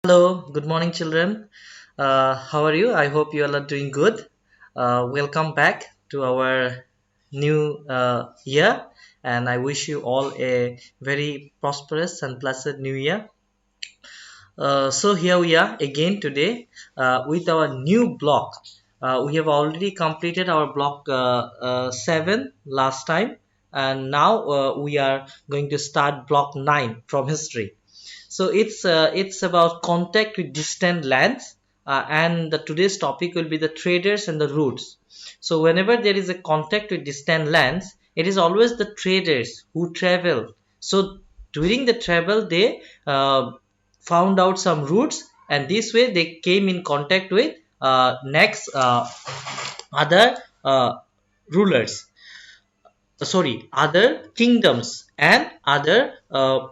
Hello, good morning, children. How are you? I hope you all are doing good. Welcome back to our new year, and I wish you all a very prosperous and blessed new year. So here we are again today with our new block. We have already completed our block 7 last time, and now we are going to start block 9 from history. So it's about contact with distant lands, and today's topic will be the traders and the routes. So whenever there is a contact with distant lands, it is always the traders who travel. So during the travel, they found out some routes, and this way they came in contact with next other rulers, sorry, other kingdoms and other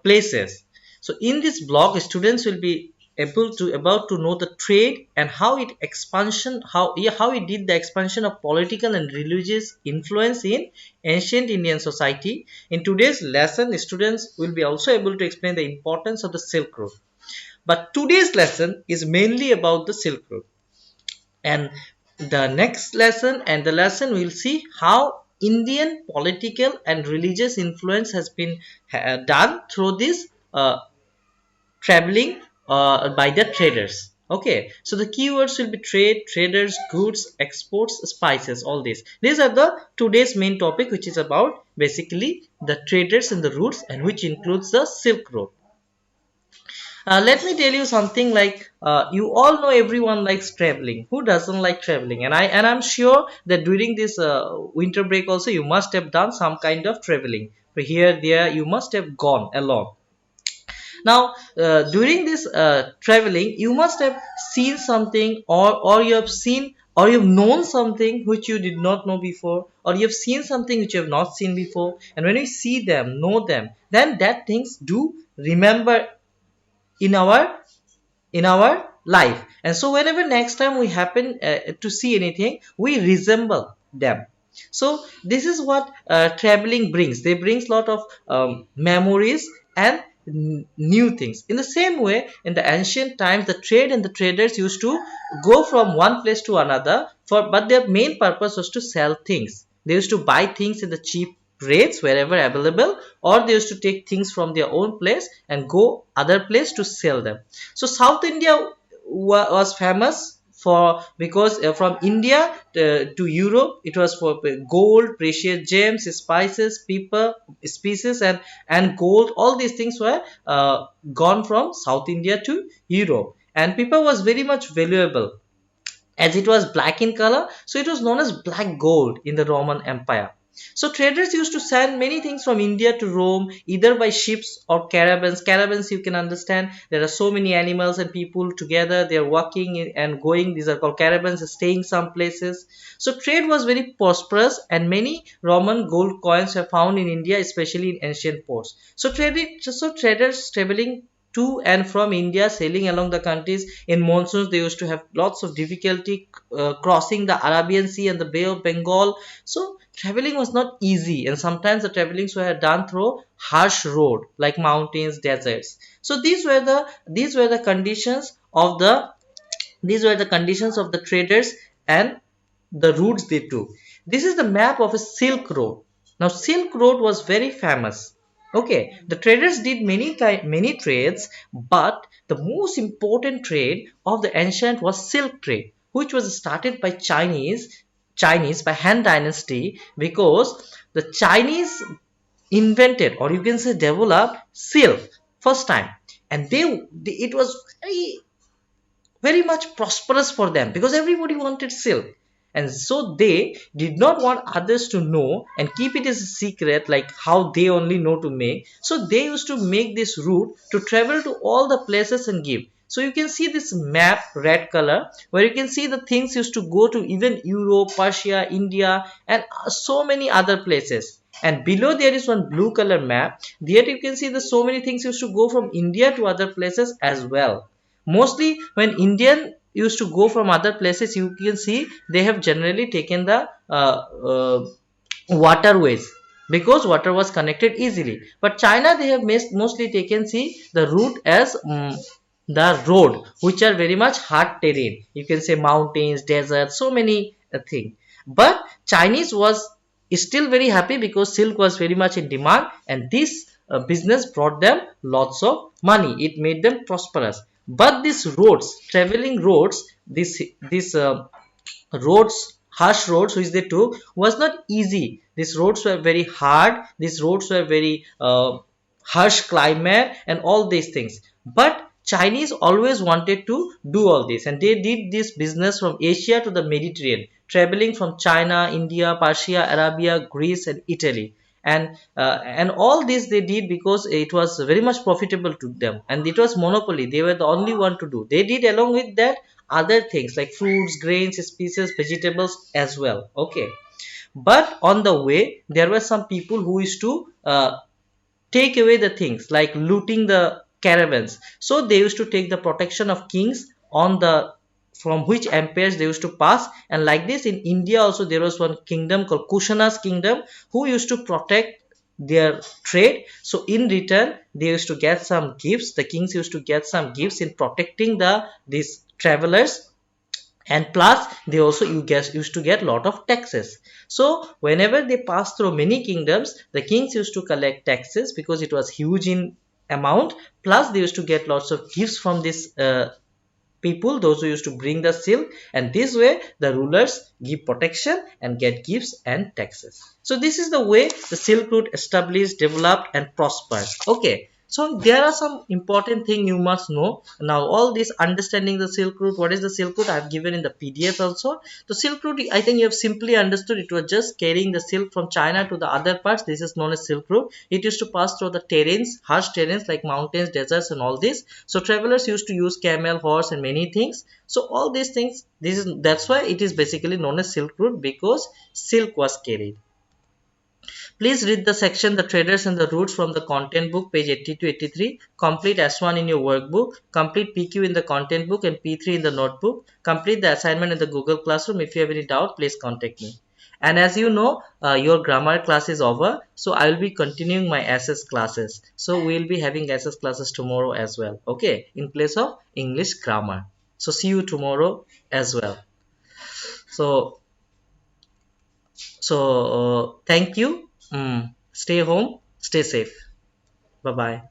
places. So in this blog, students will be able to about to know the trade and how it expansion, how it did the expansion of political and religious influence in ancient Indian society. In today's lesson, students will be also able to explain the importance of the Silk Road, but today's lesson is mainly about the Silk Road. And the next lesson and the lesson we'll see how Indian political and religious influence has been done through this traveling by the traders. Okay, so the keywords will be trade, traders, goods, exports, spices, all these are the today's main topic, which is about basically the traders and the routes, and which includes the Silk Road. Let me tell you something, like you all know everyone likes traveling. Who doesn't like traveling? And I'm sure that during this winter break also you must have done some kind of traveling. Here, there, you must have gone along. Now, during this traveling, you must have seen something, or you have seen, or you've known something which you did not know before, or you have seen something which you have not seen before. And when you see them, know them, then that things do remember in our life. And so whenever next time we happen to see anything, we resemble them. So this is what traveling brings. They brings lot of memories and new things. In the same way, in the ancient times, the trade and the traders used to go from one place to another, but their main purpose was to sell things. They used to buy things in the cheap rates wherever available, or they used to take things from their own place and go other place to sell them. So South India was famous for, because from India to Europe, it was for gold, precious gems, spices, people, species, and gold. All these things were gone from South India to Europe, and paper was very much valuable as it was black in color. So it was known as black gold in the Roman Empire. So traders used to send many things from India to Rome, either by ships or caravans. Caravans, you can understand, there are so many animals and people together, they are walking and going. These are called caravans, staying some places. So trade was very prosperous, and many Roman gold coins were found in India, especially in ancient ports. So traders traveling to and from India, sailing along the countries in monsoons, they used to have lots of difficulty crossing the Arabian Sea and the Bay of Bengal. So traveling was not easy, and sometimes the travelings were done through harsh road like mountains, deserts. So these were the conditions of the traders and the routes they took. This is the map of a Silk Road. Now, Silk Road was very famous. Okay, the traders did many trades, but the most important trade of the ancient was silk trade, which was started by Chinese by Han Dynasty, because the Chinese invented, or you can say developed, silk first time, and it was very much prosperous for them because everybody wanted silk. And so they did not want others to know and keep it as a secret, like how they only know to make. So they used to make this route to travel to all the places and give. So you can see this map, red color, where you can see the things used to go to even Europe, Persia, India, and so many other places. And below there is one blue color map. There you can see the so many things used to go from India to other places as well. Mostly when Indian used to go from other places, you can see they have generally taken the waterways, because water was connected easily. But China, they have mostly taken, see, the route as the road which are very much hard terrain, you can say mountains, deserts, so many things. But Chinese was still very happy because silk was very much in demand, and this business brought them lots of money, it made them prosperous. But these roads, traveling roads, this roads, harsh roads which they took was not easy. These roads were very hard, these roads were very harsh climate and all these things. But Chinese always wanted to do all this, and they did this business from Asia to the Mediterranean, traveling from China, India, Persia, Arabia, Greece, and Italy. And all this they did because it was very much profitable to them, and it was monopoly, they were the only one to do. They did along with that other things like fruits, grains, species, vegetables as well. Okay, but on the way there were some people who used to take away the things like looting the caravans. So they used to take the protection of kings on the from which empires they used to pass. And like this in India also there was one kingdom called Kushana's kingdom who used to protect their trade. So in return they used to get some gifts, the kings used to get some gifts in protecting these travelers. And plus they also used to get lot of taxes. So whenever they passed through many kingdoms, the kings used to collect taxes because it was huge in amount. Plus they used to get lots of gifts from this people, those who used to bring the silk, and this way the rulers give protection and get gifts and taxes. So this is the way the Silk Route established, developed, and prospered. Okay, so there are some important thing you must know. Now all this understanding the Silk Route, what is the Silk Route, I have given in the PDF also. The Silk Route, I think you have simply understood, it was just carrying the silk from China to the other parts. This is known as Silk Route. It used to pass through the terrains, harsh terrains like mountains, deserts, and all this. So travelers used to use camel, horse, and many things. So all these things, that's why it is basically known as Silk Route, because silk was carried. Please read the section The Traders and the Routes from the content book, page 80 to 83. Complete S1 in your workbook. Complete PQ in the content book and P3 in the notebook. Complete the assignment in the Google Classroom. If you have any doubt, please contact me. And as you know, your grammar class is over. So I will be continuing my SS classes. So we will be having SS classes tomorrow as well. Okay, in place of English grammar. So see you tomorrow as well. So thank you. Stay home, stay safe. Bye bye.